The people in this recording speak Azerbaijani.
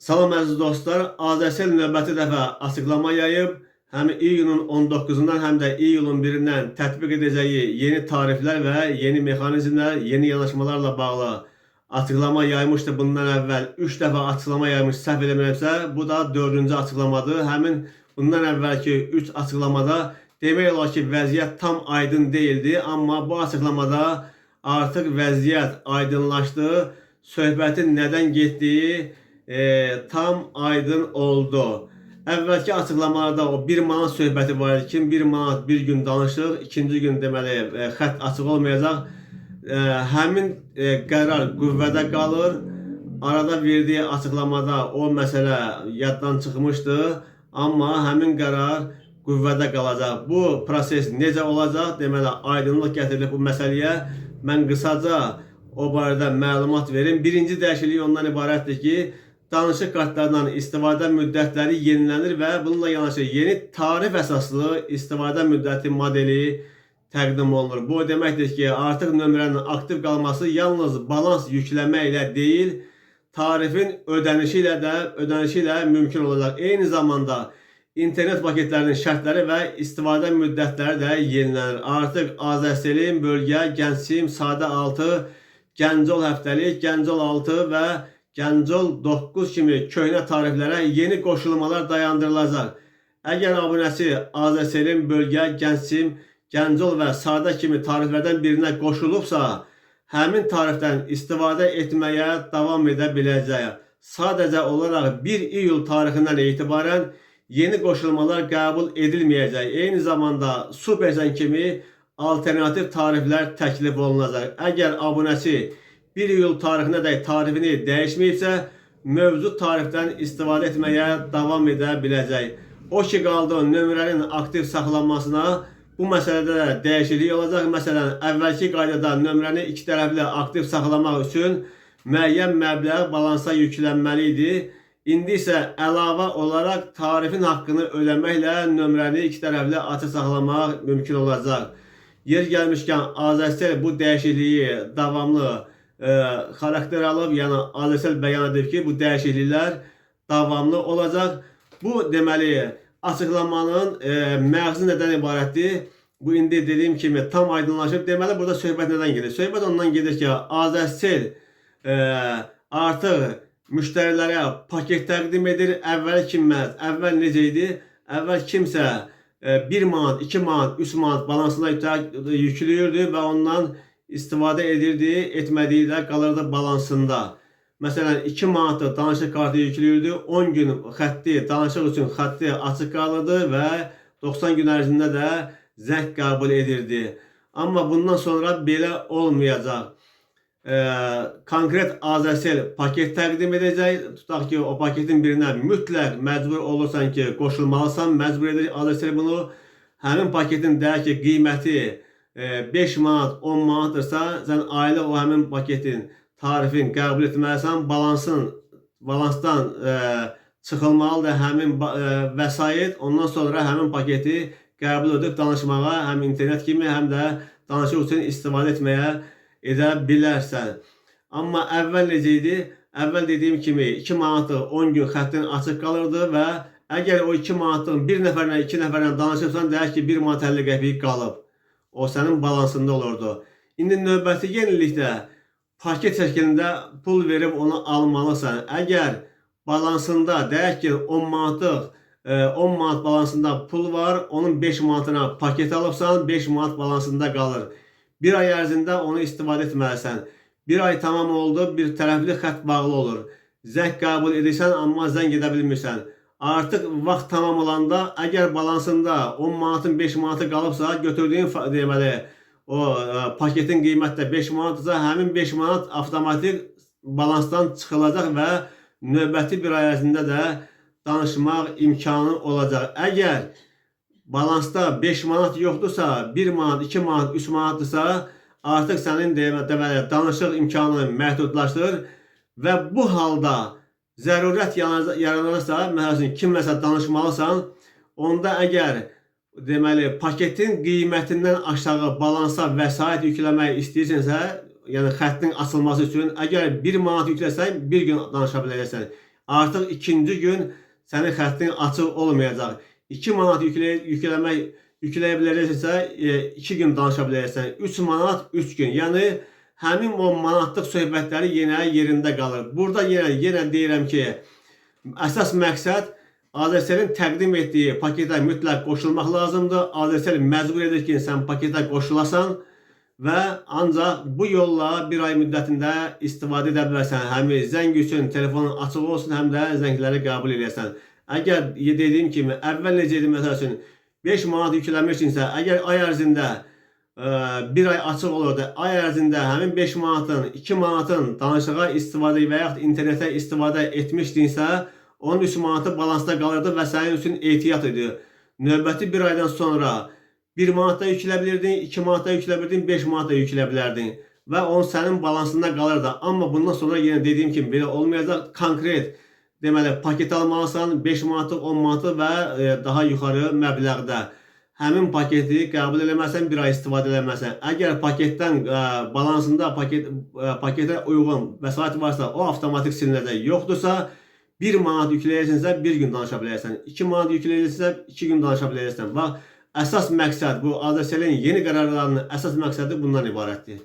Salam əziz dostlar, Azərcell növbəti dəfə açıqlama yayıb, həm iyunun 19-dan, həm də iyulun 1-dən tətbiq edəcəyi yeni tariflər və yeni mexanizmlər, yeni yanaşmalarla bağlı açıqlama yaymışdı. Bundan əvvəl 3 dəfə açıqlama yaymış, səhv eləmirəmsə, bu da 4-cü açıqlamadır. Həmin bundan əvvəlki 3 açıqlamada demək olar ki, vəziyyət tam aydın deyildi, amma bu açıqlamada artıq vəziyyət aydınlaşdı, söhbətin nədən getdiyi tam aydın oldu. Əvvəlki açıqlamalarda o 1 manat söhbəti var idi. Kim 1 manat bir gün danışır, ikinci gün deməli xətt açıq olmayacaq. Həmin qərar qüvvədə qalır. Arada verdiyi açıqlamada o məsələ yaddan çıxmışdı. Amma həmin qərar qüvvədə qalacaq. Bu proses necə olacaq? Deməli aydınlıq gətirilib bu məsələyə. Mən qısaca o barədə məlumat verim. Birinci dəyişiklik ondan ibarətdir ki, danışıq kartlarından istifadə müddətləri yenilənir və bununla yanaşı yeni tarif əsaslı istifadə müddəti modeli təqdim olunur. Bu deməkdir ki, artıq nömrənin aktiv qalması yalnız balans yükləmə ilə deyil, tarifin ödənişi ilə mümkün olacaq. Eyni zamanda internet paketlərinin şərtləri və istifadə müddətləri də yenilənir. Artıq Azərcellin bölgə, Gəncsim, Sadə 6, Gəncol həftəlik, Gəncol 6 və Gəncol 9 kimi köhnə tariflərə yeni qoşulmalar dayandırılacaq. Əgər abunəsi Azərcellin bölgə, Gəncsim, Gəncol və Sadə kimi tariflərdən birinə qoşulubsa, həmin tarifdən istifadə etməyə davam edə biləcək. Sadəcə olaraq 1 iyul tarixindən etibarən yeni qoşulmalar qəbul edilməyəcək. Eyni zamanda Supersen kimi alternativ tariflər təklif olunacaq. Əgər abunəsi 1 iyul tarixinə dək tarifini dəyişməyibsə, mövcud tarifdən istifadə etməyə davam edə biləcək. O ki, qaldı nömrənin aktiv saxlanmasına, bu məsələdə də dəyişiklik olacaq. Məsələn, əvvəlki qaydada nömrəni iki tərəfli aktiv saxlamaq üçün müəyyən məbləğ balansa yüklənməli idi. İndi isə əlavə olaraq tarifin haqqını ödəməklə nömrəni iki tərəfli açıq saxlamaq mümkün olacaq. Yer gəlmişkən Azərcell bu dəyişikliyi davamlı xarakter alıb, yəni Azərcell bəyan edib ki, bu dəyişikliklər davamlı olacaq. Bu deməli açıqlamanın məğzi nədən ibarətdir? Bu indi dediyim kimi tam aydınlaşıb. Deməli burada söhbət nədən gedir? Söhbət ondan gedir ki, Azərcell artıq müştərilərə paket təqdim edir. Əvvəl kimməz? Əvvəl necə idi? Əvvəl kimsə 1 manat, 2 manat, 3 manat balansına yüklüyürdü və ondan istifadə edirdi, etmədiyi də qalırdı balansında. Məsələn, 2 manatı danışıq kartı yüklüyürdü, 10 gün xətti, danışıq üçün xətti açıq qalırdı və 90 gün ərzində də zəng qəbul edirdi. Amma bundan sonra belə olmayacaq. Konkret Azərcell paket təqdim edəcək. Tutaq ki, o paketin birinə mütləq məcbur olursan ki, qoşulmalısan, məcbur edir Azərcell bunu. Həmin paketin deyək ki, qiyməti 5 manat, 10 manatdırsa, sən ailə o həmin paketin tarifini qəbul etməlisən, balansdan çıxılmalıdır həmin vəsait, ondan sonra həmin paketi qəbul edib danışmağa, həm internet kimi, həm də danışıq üçün istifadə etməyə edə bilərsən. Amma əvvəl necə idi? Əvvəl dediyim kimi 2 manatı 10 gün xəttin açıq qalırdı və əgər o 2 manatlığın bir nəfərlə, 2 nəfərlə danışırsan, deyək ki, 1 manat 50 qəpik qalıb. O sənin balansında olurdu. İndi növbəti yenilikdə paket şəklində pul verib onu almalısan. Əgər balansında deyək ki 10 manatlıq 10 manat balansında pul var, onun 5 manatına paket alıbsan, 5 manat balansında qalır. 1 ay ərzində onu istifadə etməlisən. 1 ay tamam oldu, bir tərəfli xətt bağlı olur. Zəng qəbul edirsən, amma zəng edə bilmirsən. Artıq vaxt tamam olanda, əgər balansında 10 manatın 5 manatı qalıbsa, götürdüyün deməli, o paketin qiyməti də 5 manatdırsa, həmin 5 manat avtomatik balansdan çıxılacaq və növbəti 1 ay ərzində də danışmaq imkanı olacaq. Əgər balansda 5 manat yoxdursa, 1 manat, 2 manat, 3 manatdırsa, artıq sənin deməli, danışıq imkanını məhdudlaşdırır və bu halda zərurət yaranırsa, məsələn, kimləsə danışmalısan, onda əgər deməli, paketin qiymətindən aşağı balansa vəsait yükləmək istəyirsənsə, yəni xəttin açılması üçün, əgər 1 manat yükləsən, 1 gün danışa biləcəksən. Artıq ikinci gün sənin xəttin açıq olmayacaq. 2 manat yükləyə biləcəksə 2 gün danışa biləcəksən. 3 manat 3 gün. Yəni həmin o manatlıq söhbətləri yenə yerində qalır. Burada yenə deyirəm ki, əsas məqsəd Azercell'in təqdim etdiyi paketə mütləq qoşulmaq lazımdır. Azercell məcbur edir ki, sən paketə qoşulasan və ancaq bu yolla bir ay müddətində istifadə edə bilərsən. Həm zəng üçün telefonun açıq olsun, həm də zəngləri qəbul edəsən. Əgər dediyim kimi, əvvəl necə idi, məsəl üçün 5 manat yükləmişsinsə, əgər ay ərzində bir ay açıq olurdu, ay ərzində həmin 5 manatın, 2 manatın danışığa istifadə və yaxud internetə istifadə etmişdinsə, onun 3 manatı balansda qalırdı və sənin üçün ehtiyat idi. Növbəti bir aydan sonra 1 manatda yüklə bilirdin, 2 manatda yüklə bilirdin, 5 manatda yüklə bilərdin və onun sənin balansında qalırdı. Amma bundan sonra yenə dediyim kimi belə olmayacaq. Konkret, deməli, paket almalısan 5 manatı, 10 manatı və daha yuxarı məbləğdə. Həmin paketi qəbul eləməsən, bir ay istifadə eləməsən. Əgər paketdən balansında paketə uyğun vəsait varsa, o avtomatik silinəcək. Yoxdursa, 1 manat yükləyəcəksə 1 gün danışa bilərsən. 2 manat yükləyəcəksə 2 gün danışa bilərsən. Bax, əsas məqsəd bu Azercell'in yeni qərarlarının əsas məqsədi bundan ibarətdir.